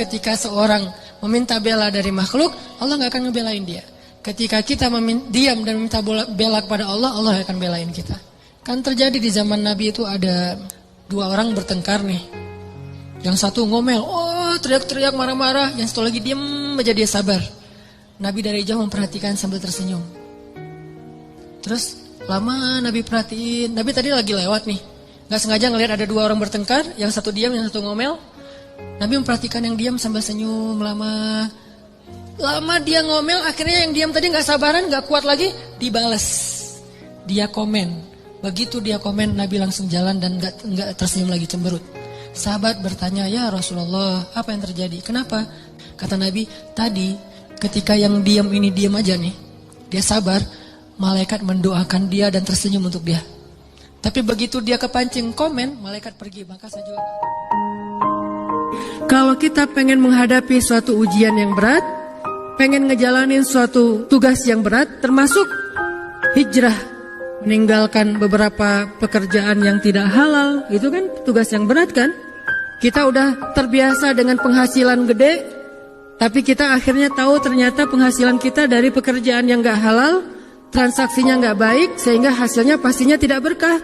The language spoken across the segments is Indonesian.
ketika seorang meminta bela dari makhluk, Allah nggak akan ngebelain dia. Ketika kita diam dan meminta bela kepada Allah, Allah akan belain kita. Kan terjadi di zaman Nabi itu ada 2 orang bertengkar nih. Yang satu ngomel, teriak-teriak marah-marah. Yang satu lagi diam aja, dia sabar. Nabi dari jauh memperhatikan sambil tersenyum. Terus lama Nabi perhatiin, Nabi tadi lagi lewat nih. Gak sengaja ngelihat ada 2 orang bertengkar, yang satu diam, yang satu ngomel. Nabi memperhatikan yang diam sambil senyum lama. Lama dia ngomel, akhirnya yang diam tadi gak sabaran, gak kuat lagi, dibales. Dia komen. Begitu dia komen, Nabi langsung jalan dan gak tersenyum lagi, cemberut. Sahabat bertanya, ya Rasulullah, apa yang terjadi? Kenapa? Kata Nabi, tadi ketika yang diam ini diam aja nih, dia sabar, malaikat mendoakan dia dan tersenyum untuk dia. Tapi begitu dia kepancing komen, malaikat pergi. Maka saya juga, kalau kita pengen menghadapi suatu ujian yang berat, pengen ngejalanin suatu tugas yang berat, termasuk hijrah, meninggalkan beberapa pekerjaan yang tidak halal, itu kan tugas yang berat kan? Kita udah terbiasa dengan penghasilan gede, tapi kita akhirnya tahu ternyata penghasilan kita dari pekerjaan yang gak halal, transaksinya gak baik, sehingga hasilnya pastinya tidak berkah.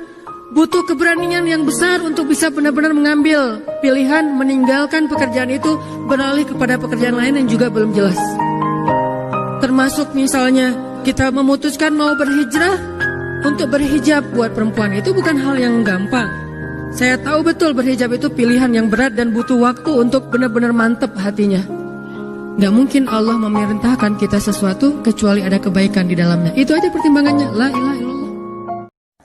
Butuh keberanian yang besar untuk bisa benar-benar mengambil pilihan, meninggalkan pekerjaan itu, beralih kepada pekerjaan lain yang juga belum jelas. Termasuk misalnya kita memutuskan mau berhijrah. Untuk berhijab buat perempuan itu bukan hal yang gampang. Saya tahu betul berhijab itu pilihan yang berat dan butuh waktu untuk benar-benar mantep hatinya. Gak mungkin Allah memerintahkan kita sesuatu kecuali ada kebaikan di dalamnya. Itu aja pertimbangannya. La ilaha illallah.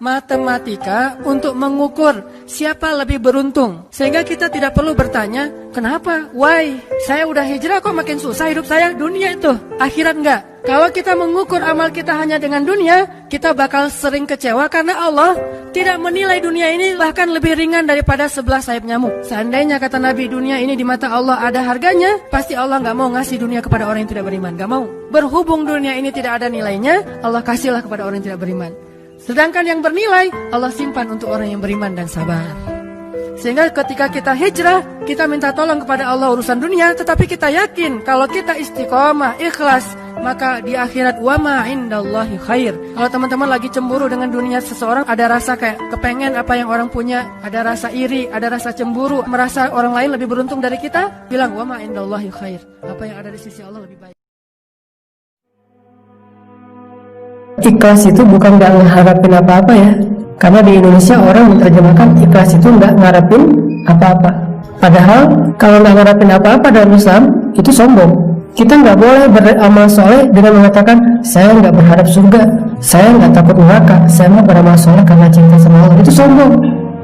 Matematika untuk mengukur siapa lebih beruntung. Sehingga kita tidak perlu bertanya, kenapa? Why? Saya udah hijrah kok makin susah hidup saya? Dunia itu, akhirat enggak. Kalau kita mengukur amal kita hanya dengan dunia, kita bakal sering kecewa karena Allah tidak menilai dunia ini bahkan lebih ringan daripada 11 sayap nyamuk. Seandainya kata Nabi dunia ini di mata Allah ada harganya, pasti Allah gak mau ngasih dunia kepada orang yang tidak beriman. Gak mau. Berhubung dunia ini tidak ada nilainya, Allah kasihlah kepada orang yang tidak beriman. Sedangkan yang bernilai, Allah simpan untuk orang yang beriman dan sabar. Sehingga ketika kita hijrah, kita minta tolong kepada Allah urusan dunia, tetapi kita yakin kalau kita istiqomah, ikhlas, maka di akhirat wa ma indallahi khair. Kalau teman-teman lagi cemburu dengan dunia seseorang, ada rasa kayak kepengen apa yang orang punya, ada rasa iri, ada rasa cemburu, merasa orang lain lebih beruntung dari kita, bilang wa ma indallahi khair. Apa yang ada di sisi Allah lebih baik. Ikhlas itu bukan gak ngeharapin apa-apa ya. Karena di Indonesia orang menerjemahkan ikhlas itu gak ngarepin apa-apa. Padahal kalau gak ngarepin apa-apa dalam Islam, itu sombong. Kita gak boleh beramal soleh dengan mengatakan saya gak berharap surga, saya gak takut neraka, saya mau beramal soleh karena cinta sama Allah. Itu sombong.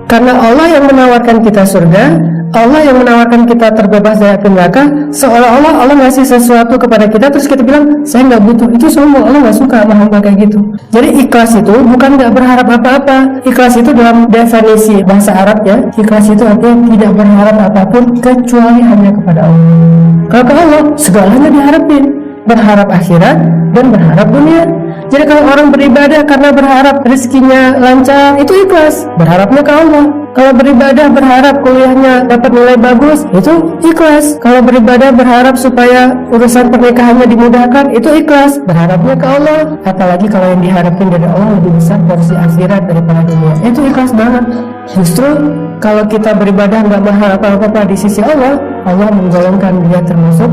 Karena Allah yang menawarkan kita surga, Allah yang menawarkan kita terbebas dari api neraka, seolah-olah Allah ngasih sesuatu kepada kita terus kita bilang saya nggak butuh. Itu sombong. Allah nggak suka sama hamba kayak gitu. Jadi ikhlas itu bukan nggak berharap apa-apa. Ikhlas itu dalam definisi bahasa Arab ya, ikhlas itu artinya tidak berharap apapun kecuali hanya kepada Allah. Kalau ke Allah segalanya diharapin, berharap akhirat dan berharap dunia. Jadi kalau orang beribadah karena berharap rezekinya lancar, itu ikhlas, berharapnya ke Allah. Kalau beribadah berharap kuliahnya dapat nilai bagus, itu ikhlas. Kalau beribadah berharap supaya urusan pernikahannya dimudahkan, itu ikhlas, berharapnya ke Allah. Apalagi kalau yang diharapin dari Allah lebih besar porsi akhirat daripada dunia, itu ikhlas banget. Justru kalau kita beribadah nggak berharap apa-apa di sisi Allah, Allah menggolongkan dia termasuk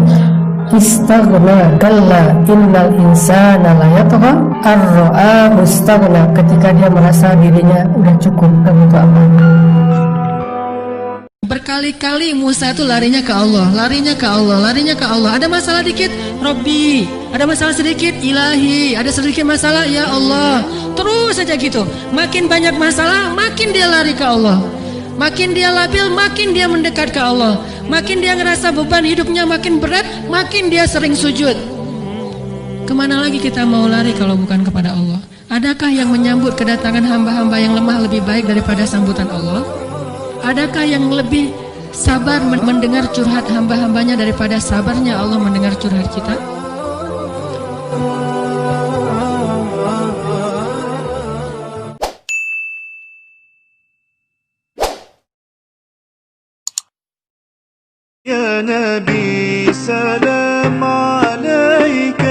istaghna. Kalla innal insana la yatgha ar-ra'a mustaghna. Ketika dia merasa dirinya udah cukup, gak butuh apa-apa. Berkali-kali Musa itu larinya ke Allah, larinya ke Allah, larinya ke Allah. Ada masalah dikit, Robbi. Ada masalah sedikit, Ilahi. Ada sedikit masalah, ya Allah. Terus saja gitu. Makin banyak masalah, makin dia lari ke Allah. Makin dia labil, makin dia mendekat ke Allah. Makin dia ngerasa beban hidupnya makin berat, makin dia sering sujud. Kemana lagi kita mau lari kalau bukan kepada Allah? Adakah yang menyambut kedatangan hamba-hamba yang lemah lebih baik daripada sambutan Allah? Adakah yang lebih sabar mendengar curhat hamba-hambanya daripada sabarnya Allah mendengar curhat kita? Ya Nabi سلام عليك